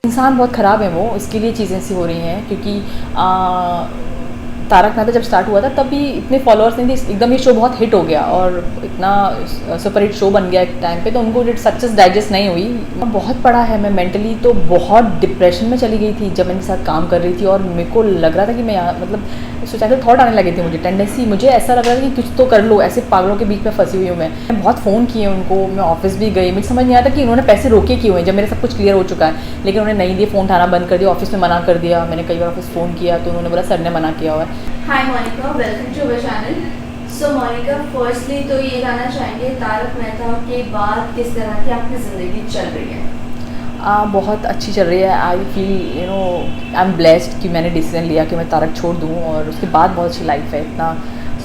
इंसान बहुत ख़राब है वो, इसके लिए चीज़ें ऐसी हो रही हैं क्योंकि तारक मेहता जब स्टार्ट हुआ था तब भी इतने फॉलोअर्स नहीं थे, एकदम ये शो बहुत हिट हो गया और इतना सुपर हिट शो बन गया एक टाइम पे, तो उनको सक्सेस डाइजेस्ट नहीं हुई। बहुत पड़ा है, मैं मेंटली तो बहुत डिप्रेशन में चली गई थी जब मैं इनके साथ काम कर रही थी और मेरे को लग रहा था कि मैं मतलब सुसाइडल थॉट आने लगे थे, मुझे टेंडेंसी, मुझे ऐसा लग रहा था कि कुछ तो कर लो, ऐसे पागलों के बीच में फंसी हुई हूँ मैं बहुत फ़ोन किए उनको, मैं ऑफिस भी गई, मुझे समझ नहीं आता कि उन्होंने पैसे रोके क्यों हैं जब मेरे सब कुछ क्लियर हो चुका है, लेकिन उन्होंने नहीं दिए, फ़ोन उठाना बंद कर दिया, ऑफिस में मना कर दिया, मैंने कई बार ऑफिस फ़ोन किया तो उन्होंने बोला सर ने मना किया हुआ है। Hi Monica, welcome to our channel. So Monica, firstly तो ये जानना चाहेंगे तारक मेहता के बाद किस तरह की आपकी ज़िंदगी चल रही है? बहुत अच्छी चल रही है। I feel I am blessed कि मैंने डिसीजन लिया कि मैं तारक छोड़ दूँ और उसके बाद बहुत अच्छी लाइफ है, इतना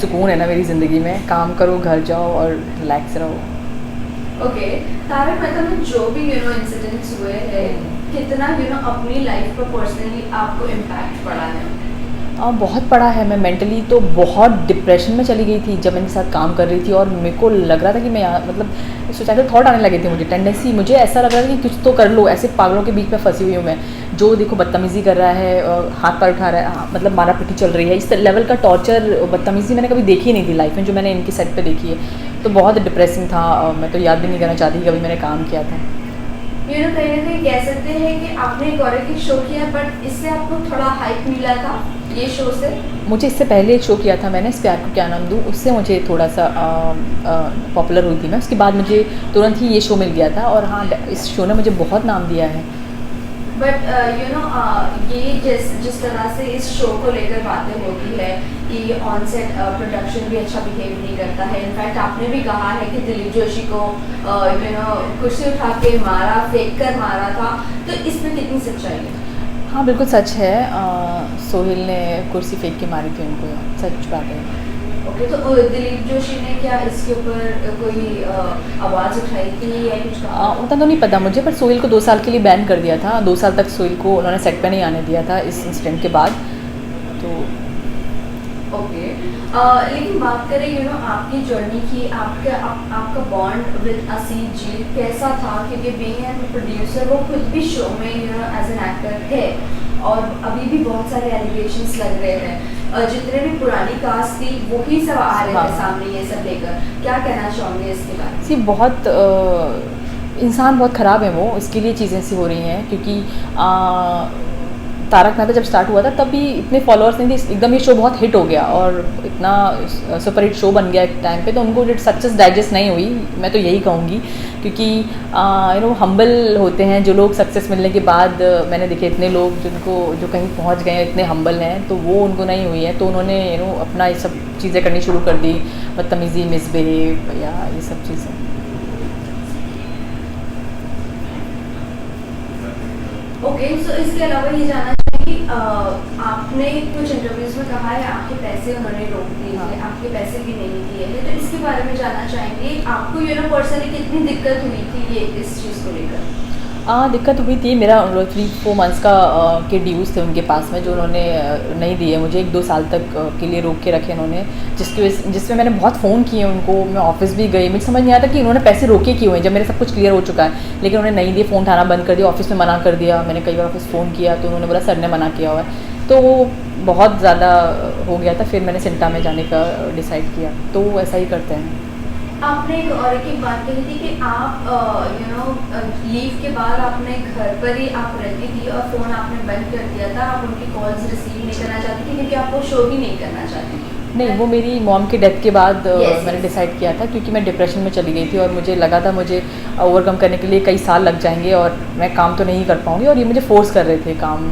सुकून है ना मेरी ज़िंदगी में, काम करो, घर जाओ और रिलैक्स रहो। ओके, तारक मेहता में जो भी इंसिडेंट्स हुए हैं, कितना अपनी लाइफ पर पर्सनली आपको इम्पैक्ट पड़ा है? बहुत पड़ा है, मैं मेंटली तो बहुत डिप्रेशन में चली गई थी जब मैं इनके साथ काम कर रही थी और मेरे को लग रहा था कि मैं मतलब सुसाइडल थॉट आने लगे थे, मुझे टेंडेंसी, मुझे ऐसा लग रहा था कि कुछ तो कर लो, ऐसे पागलों के बीच में फंसी हुई हूँ मैं, जो देखो बदतमीज़ी कर रहा है, हाथ पैर उठा रहा है, मतलब मारा पिटी चल रही है, इस लेवल का टॉर्चर, बदतमीज़ी मैंने कभी देखी नहीं थी लाइफ में जो मैंने इनकी सेट पर देखी है, तो बहुत डिप्रेसिंग था। मैं तो याद भी नहीं करना चाहती कि कभी मैंने काम किया था। कहीं ना कहीं कह सकते हैं कि आपने एक और एक शो किया, बट इससे आपको थोड़ा हाइप मिला था ये शो से? मुझे इससे पहले एक शो किया था मैंने, इस प्यार को क्या नाम दूँ, उससे मुझे थोड़ा सा पॉपुलर हुई थी मैं, उसके बाद मुझे तुरंत ही ये शो मिल गया था और हाँ, इस शो ने मुझे बहुत नाम दिया है। बट ये जिस तरह से इस शो को लेकर बातें होती है कि ऑन सेट प्रोडक्शन भी अच्छा बिहेव नहीं करता है, इनफैक्ट आपने भी कहा है कि दिलीप जोशी को कुर्सी उठा के मारा, फेंक कर मारा था, तो इसमें कितनी सच्चाई है? हाँ बिल्कुल सच है, सोहेल ने कुर्सी फेंक के मारी थी उनको, सच बात है। ओके, तो दिलीप जोशी ने क्या इसके ऊपर कोई आवाज़ उठाई थी या कुछ कहा? उतना तो नहीं पता मुझे, पर सोहेल को 2 साल के लिए बैन कर दिया था, 2 साल तक सोहेल को उन्होंने सेट पे नहीं आने दिया था इस इंसिडेंट के बाद। तो ओके, लेकिन बात करें आपकी जर्नी की, आपका बॉन्ड विद असीत जी कैसा था? क्योंकि बीइंग एन प्रोड्यूसर वो खुद भी शो में एज एन एक्टर थे और अभी भी बहुत सारे एलिगेशंस लग रहे हैं, जितने भी पुरानी कास्ट थी वही सब आ रहे थे सामने, ये सब लेकर क्या कहना चाहोगे इसके बारे में? सी बहुत इंसान बहुत ख़राब है वो, इसके लिए चीज़ें ऐसी हो रही हैं क्योंकि तारक मेहता जब स्टार्ट हुआ था तब भी इतने फॉलोअर्स नहीं थे, एकदम ये शो बहुत हिट हो गया और इतना सुपर हिट शो बन गया एक टाइम पे, तो उनको सक्सेस डाइजेस्ट नहीं हुई, मैं तो यही कहूँगी क्योंकि हम्बल होते हैं जो लोग सक्सेस मिलने के बाद। मैंने देखे इतने लोग जो कहीं पहुँच गए हैं, इतने हम्बल हैं, तो वो उनको नहीं हुई है, तो उन्होंने अपना ये सब चीज़ें करनी शुरू कर दी, बदतमीज़ी, मिसबिहेव या ये सब चीज़ें। ओके, सो इसके अलावा ये जानना चाहिए, आपने कुछ इंटरव्यूज में कहा है आपके पैसे उन्होंने रोक दिए थे, आपके पैसे भी नहीं दिए हैं, तो इसके बारे में जानना चाहेंगे आपको पर्सनली कितनी दिक्कत हुई थी ये इस चीज़ को लेकर? दिक्कत हुई थी, मेरा 3-4 मंथ्स का के ड्यूज़ थे उनके पास में, जो उन्होंने नहीं दिए मुझे, 1-2 साल तक के लिए रोक के रखे उन्होंने, जिसमें मैंने बहुत फ़ोन किए उनको, मैं ऑफिस भी गई, मुझे समझ नहीं आता कि उन्होंने पैसे रोके क्यों हैं जब मेरे सब कुछ क्लियर हो चुका है, लेकिन उन्होंने नहीं दिए, फ़ोन उठाना बंद कर दिया, ऑफिस में मना कर दिया, मैंने कई बार ऑफिस फ़ोन किया तो उन्होंने बोला सर ने मना किया हुआ है, तो वो बहुत ज़्यादा हो गया था, फिर मैंने सिंटा में जाने का डिसाइड किया, तो वो ऐसा ही करते हैं। आपने एक और एक बात कही थी कि आप लीव के बाद अपने घर पर ही आप रहती थी और फ़ोन आपने बंद कर दिया था, आप उनकी कॉल्स रिसीव नहीं करना चाहती थी क्योंकि आप वो शो भी नहीं करना चाहती थी? नहीं, वो मेरी मॉम की डेथ के बाद मैंने डिसाइड किया था क्योंकि मैं डिप्रेशन में चली गई थी और मुझे लगा था मुझे ओवरकम करने के लिए कई साल लग जाएंगे और मैं काम तो नहीं कर पाऊँगी, और ये मुझे फोर्स कर रहे थे काम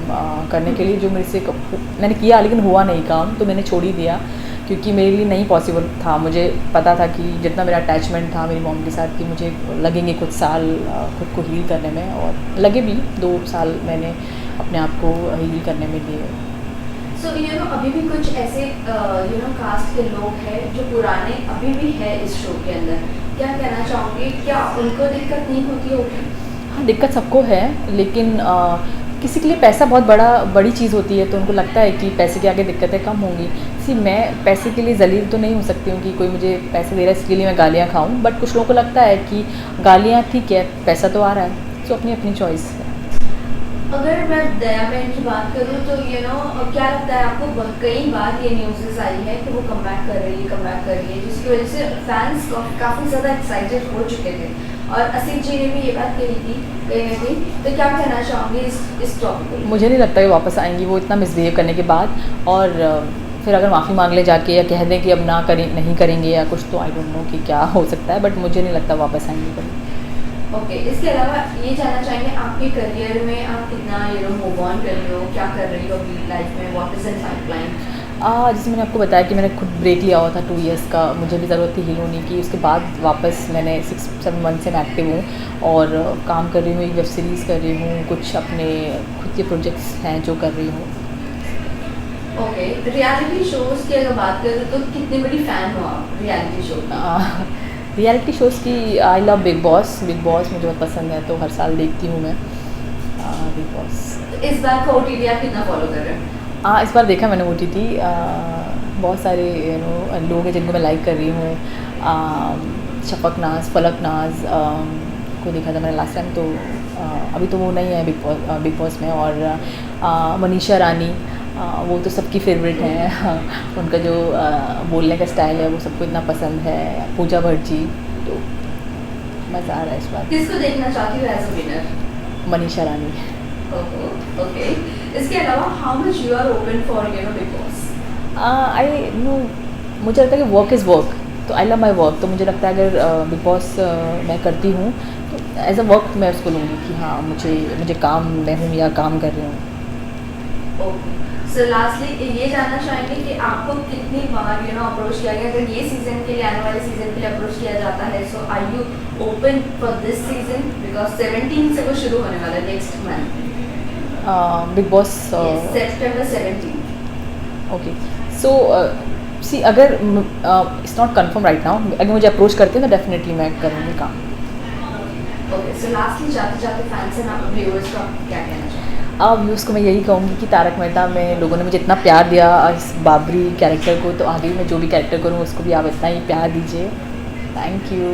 करने के लिए, जो मेरे से मैंने किया लेकिन हुआ नहीं काम, तो मैंने छोड़ ही दिया क्योंकि मेरे लिए नहीं पॉसिबल था। मुझे पता था कि जितना मेरा अटैचमेंट था मेरी मॉम के साथ कि मुझे लगेंगे कुछ साल खुद को हील करने में, और लगे भी 2 साल मैंने अपने आप को हील करने में दिए। सो अभी भी कुछ ऐसे कास्ट के लोग हैं जो पुराने अभी भी है इस शो के अंदर, क्या कहना चाहोगे? क्या उनको दिक्कत नहीं होती होगी? हाँ, दिक्कत सबको है, लेकिन किसी के लिए पैसा बहुत बड़ी चीज़ होती है, तो उनको लगता है कि पैसे के आगे दिक्कतें कम होंगी। मैं पैसे के लिए ज़लील तो नहीं हो सकती हूँ कि कोई मुझे पैसे दे रहा है इसके लिए मैं गालियाँ खाऊँ, बट कुछ लोगों को लगता है कि गालियाँ ठीक है, पैसा तो आ रहा है, तो अपनी अपनी चॉइस है। अगर मैं दया बहन की बात करूँ तो क्या लगता है आपको, कई बार ये न्यूज़ आई है कि वो कम बैक कर रही है जिसकी वजह से फैंस काफ़ी ज़्यादा एक्साइटेड हो चुके थे, और असित जी ने भी ये बात कही थी कहीं ना कहीं, तो क्या कहना चाहोंगे इस टॉपिक को? मुझे नहीं लगता कि वापस आएंगी वो इतना मिसबिहेव करने के बाद। और फिर अगर माफ़ी मांग ले जाके या कह दें कि अब ना करें, नहीं करेंगे या कुछ, तो आई डोंट नो कि क्या हो सकता है, बट मुझे नहीं लगता वापस आएंगी कभी। ओके, इसके अलावा ये जानना चाहेंगे आपके करियर में आप कितना मूव ऑन कर रहे हो, क्या कर रही हो अभी लाइफ में, व्हाट इज इन पाइपलाइन? जैसे मैंने आपको बताया कि मैंने खुद ब्रेक लिया हुआ था 2 इयर्स का, मुझे भी ज़रूरत थी हीरो होने की। उसके बाद वापस मैंने 6-7 मंथ से मैं एक्टिव हूँ और काम कर रही हूँ, एक वेब सीरीज़ कर रही हूँ, कुछ अपने खुद के प्रोजेक्ट्स हैं जो कर रही हूँ। ओके, रियलिटी शोज़ की अगर बात करूँ तो कितनी बड़ी फ़ैन हो आप रियलिटी शो की? रियलिटी शोज़ की I love big boss. Big boss मुझे बहुत पसंद है, तो हर साल देखती हूँ मैं बिग बॉस। तो इस बार का OTT आप कितना फॉलो कर रहे हैं? इस बार देखा मैंने OTT। बहुत सारे लोग हैं जिनको मैं लाइक कर रही हूँ। शफक नाज, फलक नाज को देखा था मैंने लास्ट टाइम, तो अभी तो वो नहीं है बिग बॉस में। और मनीषा रानी, वो तो सबकी फेवरेट हैं। उनका जो बोलने का स्टाइल है वो सबको इतना पसंद है। पूजा भट्ट जी, तो मज़ा आ रहा है इस बार। किसको देखना चाहती हो as a winner? Manisha Rani. Okay, इसके अलावा how much you are open for Bigg Boss? I know, मुझे लगता है कि वर्क इज़ वर्क, तो आई लव माई वर्क। तो मुझे लगता है अगर बिग बॉस मैं करती हूँ तो एज अ वर्क मैं उसको लूँगी कि हाँ मुझे काम में हूँ या काम कर रही हूँ। ओके, सो लास्टली ये जानना चाहेंगे कि आपको कितनी बार अप्रोच किया गया, अगर ये सीज़न के लिए, आने वाले सीज़न के लिए अप्रोच किया जाता है, so are you open for this season? Because 17 से वो शुरू होने वाला है next month, Bigg Boss September 17। Okay, so see अगर it's not confirm right now, अगर मुझे अप्रोच करते हैं तो डेफिनेटली मैं करूँगी काम। ओके, सो लास्टली जाते जाते फैंस एंड व्यूअर्स को आप क्या कहना चाहेंगे? व्यूज़ को मैं यही कहूँगी कि तारक मेहता में लोगों ने मुझे इतना प्यार दिया इस बाबरी कैरेक्टर को, तो आगे भी मैं जो भी कैरेक्टर करूँ उसको भी आप इतना ही प्यार दीजिए। Thank you.